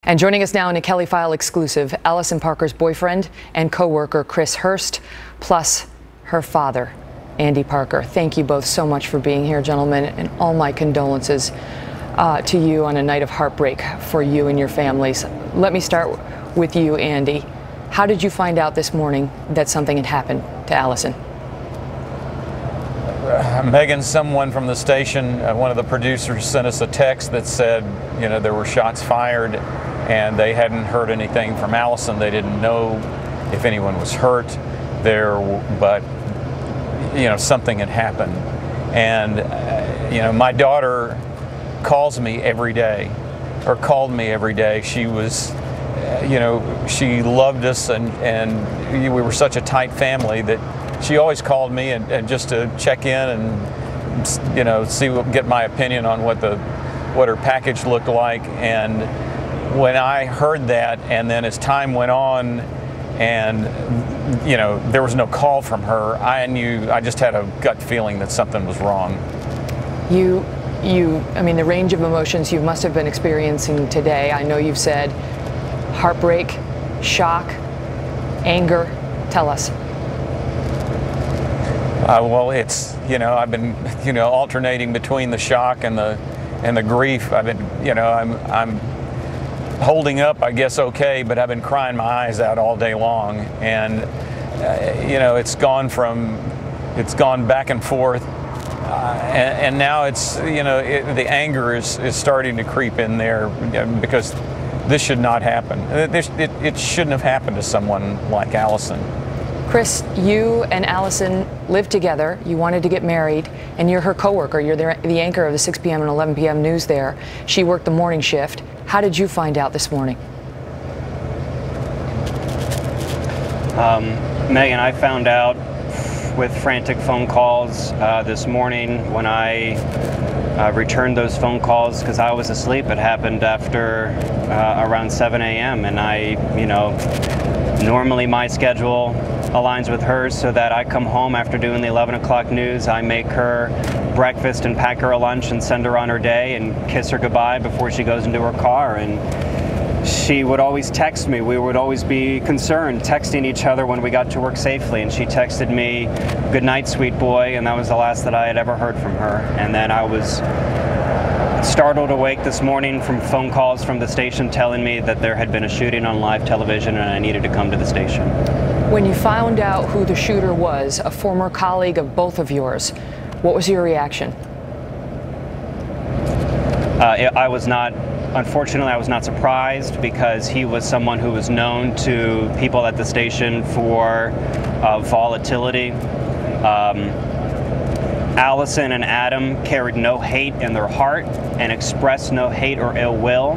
And joining us now in a Kelly File exclusive, Alison Parker's boyfriend and co-worker Chris Hurst, plus her father, Andy Parker. Thank you both so much for being here, gentlemen, and all my condolences to you on a night of heartbreak for you and your families. Let me start with you, Andy. How did you find out this morning that something had happened to Alison? Megan, someone from the station, one of the producers, sent us a text that said, you know, there were shots fired and they hadn't heard anything from Alison. They didn't know if anyone was hurt there, but, you know, something had happened. And, you know, my daughter calls me every day, or called me every day. She was, you know, she loved us, and we were such a tight family that she always called me and just to check in and, you know, get my opinion on what her package looked like. And when I heard that, and then as time went on, and you know, there was no call from her, I just had a gut feeling that something was wrong. I mean, the range of emotions you must have been experiencing today. I know you've said heartbreak, shock, anger. Tell us. Well, it's, you know, I've been, you know, alternating between the shock and the grief. I've been, you know, I'm holding up, I guess, okay, but I've been crying my eyes out all day long, and you know, it's gone back and forth, and now it's, you know, the anger is starting to creep in there, because this should not happen. It shouldn't have happened to someone like Alison. Chris, you and Alison lived together. You wanted to get married, and you're her coworker. You're the anchor of the 6 p.m. and 11 p.m. news there. She worked the morning shift. How did you find out this morning? Megan, I found out with frantic phone calls this morning when I returned those phone calls because I was asleep. It happened after around 7 a.m. and you know, normally my schedule aligns with hers so that I come home after doing the 11 o'clock news. I make her breakfast and pack her a lunch and send her on her day and kiss her goodbye before she goes into her car. And she would always text me. We would always be concerned, texting each other when we got to work safely. And she texted me, "Good night, sweet boy," and that was the last that I had ever heard from her. And then I was startled awake this morning from phone calls from the station telling me that there had been a shooting on live television and I needed to come to the station. When you found out who the shooter was, a former colleague of both of yours, what was your reaction? Unfortunately, I was not surprised because he was someone who was known to people at the station for volatility. Alison and Adam carried no hate in their heart and expressed no hate or ill will.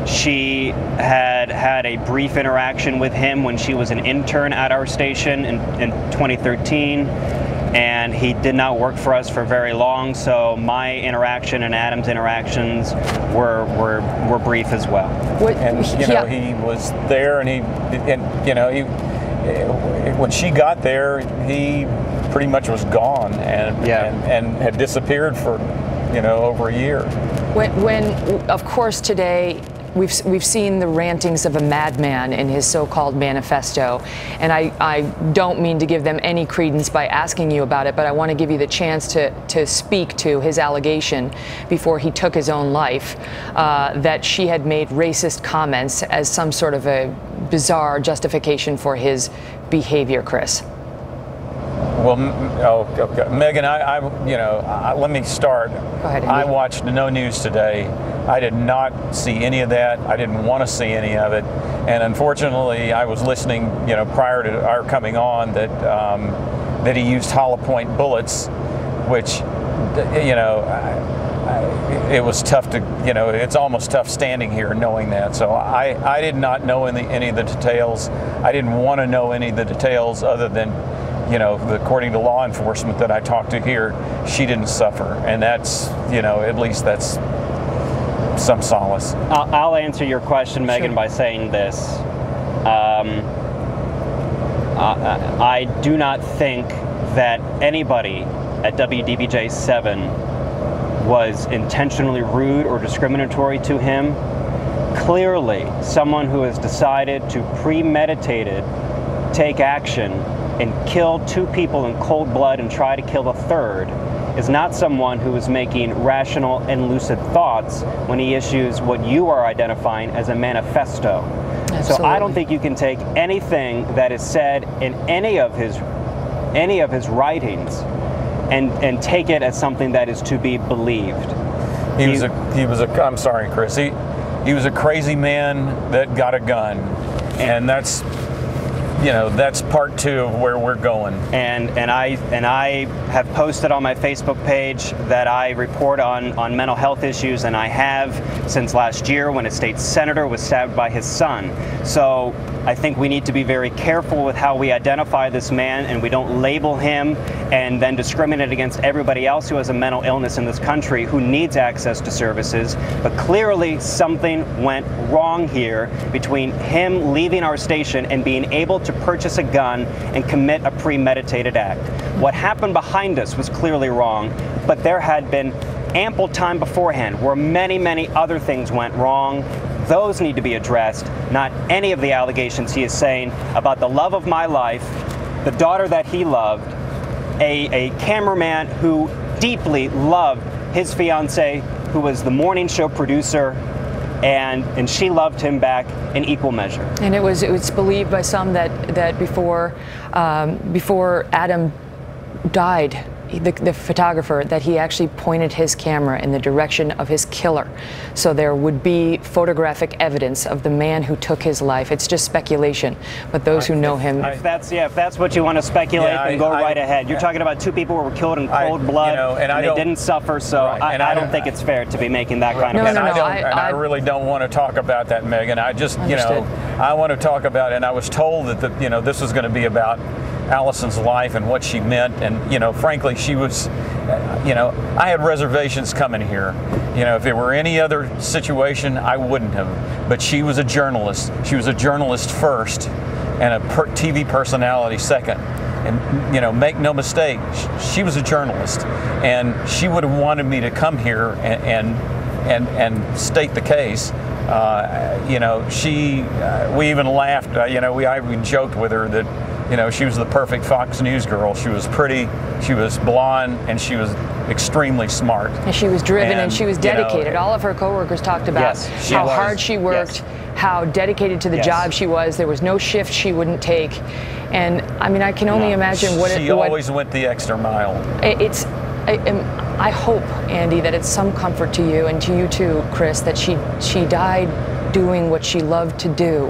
She had a brief interaction with him when she was an intern at our station in 2013, and he did not work for us for very long, so my interaction and Adam's interactions were brief as well. And you know, he was there, and you know, when she got there, he pretty much was gone and had disappeared for, you know, over a year. When of course today we've seen the rantings of a madman in his so-called manifesto, and I don't mean to give them any credence by asking you about it, but I want to give you the chance to speak to his allegation before he took his own life, that she had made racist comments as some sort of a bizarre justification for his behavior, Chris. Well, Megan, let me start. Go ahead, Andy. I watched no news today. I did not see any of that. I didn't want to see any of it. And unfortunately, I was listening, you know, prior to our coming on that he used hollow point bullets, which, you know, it was tough to, you know, it's almost tough standing here knowing that. So I did not know any of the details. I didn't want to know any of the details other than, you know, according to law enforcement that I talked to here, she didn't suffer. And that's, you know, at least that's some solace. I'll answer your question, Megan, by saying this. I do not think that anybody at WDBJ 7 was intentionally rude or discriminatory to him. Clearly, someone who has decided to premeditated take action and kill 2 people in cold blood and try to kill a third is not someone who is making rational and lucid thoughts when he issues what you are identifying as a manifesto. Absolutely. So I don't think you can take anything that is said in any of his writings and take it as something that is to be believed. I'm sorry, Chris. He was a crazy man that got a gun, and that's part 2 of where we're going. And I have posted on my Facebook page that I report on mental health issues, and I have since last year when a state senator was stabbed by his son. So I think we need to be very careful with how we identify this man, and we don't label him and then discriminate against everybody else who has a mental illness in this country who needs access to services. But clearly something went wrong here between him leaving our station and being able to purchase a gun and commit a premeditated act. What happened behind us was clearly wrong, but there had been ample time beforehand where many, many other things went wrong. Those need to be addressed, not any of the allegations he is saying about the love of my life, the daughter that he loved, a cameraman who deeply loved his fiancée, who was the morning show producer, and she loved him back in equal measure. And it's believed by some that before Adam died, the photographer, that he actually pointed his camera in the direction of his killer. So there would be photographic evidence of the man who took his life. It's just speculation, but those who know him... If that's what you want to speculate, then go right ahead. You're talking about 2 people who were killed in cold blood, and they didn't suffer, so I don't think it's fair to be making that kind of... I really don't want to talk about that, Megan. I just, I want to talk about, and I was told that, this was going to be about Alison's life and what she meant, and frankly, she was, I had reservations coming here. If it were any other situation, I wouldn't have. But she was a journalist. She was a journalist first, and a TV personality second. And make no mistake, she was a journalist, and she would have wanted me to come here and state the case. We even laughed. I joked with her that. She was the perfect Fox News girl. She was pretty, she was blonde, and she was extremely smart. And she was driven and she was dedicated. All of her coworkers talked about how hard she worked, how dedicated to the job she was. There was no shift she wouldn't take. And I can only imagine what she always went the extra mile. I hope, Andy, that it's some comfort to you and to you too, Chris, that she died doing what she loved to do,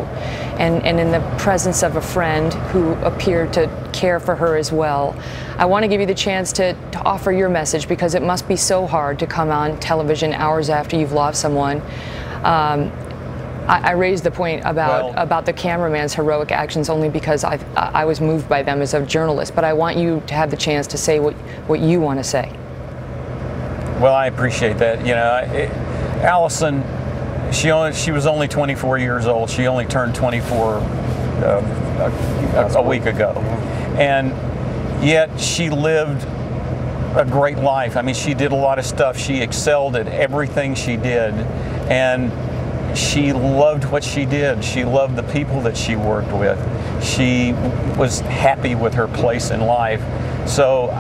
and in the presence of a friend who appeared to care for her as well. I want to give you the chance to offer your message, because it must be so hard to come on television hours after you've lost someone. I raised the point about the cameraman's heroic actions only because I was moved by them as a journalist, but I want you to have the chance to say what you want to say. Well, I appreciate that. Alison, she was only 24 years old. She only turned 24 a week ago. And yet she lived a great life. She did a lot of stuff. She excelled at everything she did. And she loved what she did. She loved the people that she worked with. She was happy with her place in life. So,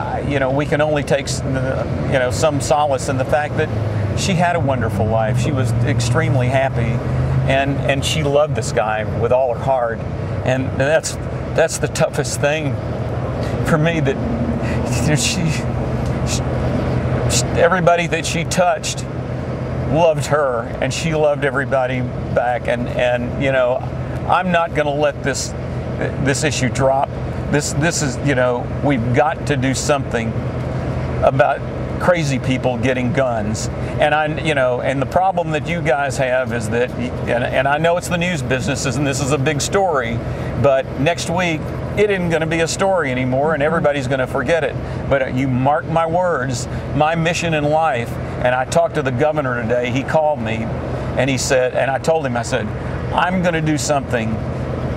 we can only take, some solace in the fact that she had a wonderful life. She was extremely happy, and she loved this guy with all her heart. And that's the toughest thing for me, that everybody that she touched loved her, and she loved everybody back. And I'm not going to let this issue drop. This is, we've got to do something about crazy people getting guns. And and the problem that you guys have is that, and I know it's the news business, and this is a big story, but next week it isn't going to be a story anymore, and everybody's going to forget it. But you mark my words, my mission in life. And I talked to the governor today. He called me, and he said, and I told him, I said, I'm going to do something,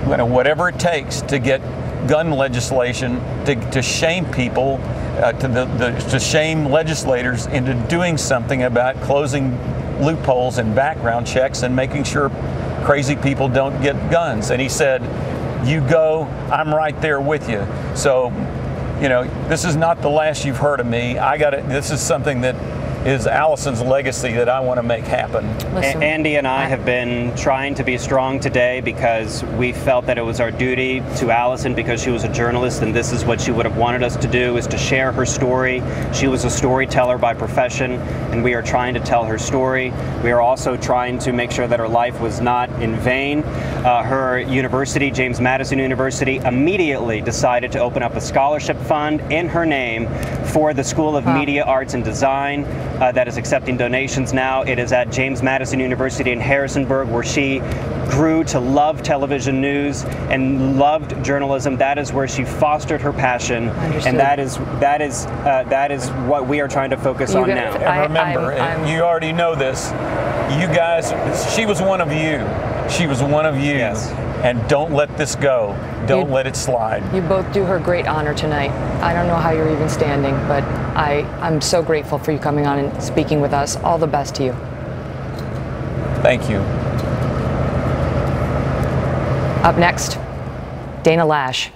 whatever it takes to get gun legislation to shame people to shame legislators into doing something about closing loopholes in background checks and making sure crazy people don't get guns. And he said, "You go, I'm right there with you." So, this is not the last you've heard of me. This is something that is Alison's legacy that I want to make happen. Listen, Andy and I have been trying to be strong today because we felt that it was our duty to Alison, because she was a journalist and this is what she would have wanted us to do, is to share her story. She was a storyteller by profession, and we are trying to tell her story. We are also trying to make sure that her life was not in vain. Her university, James Madison University, immediately decided to open up a scholarship fund in her name for the School of Media, Arts and Design. That is accepting donations now. It is at James Madison University in Harrisonburg, where she grew to love television news and loved journalism. That is where she fostered her passion, and that is what we are trying to focus on now. And remember, you already know this. You guys, she was one of you. She was one of you. Yes. And don't let this go. Don't let it slide. You both do her great honor tonight. I don't know how you're even standing, but I'm so grateful for you coming on and speaking with us. All the best to you. Thank you. Up next, Dana Lash.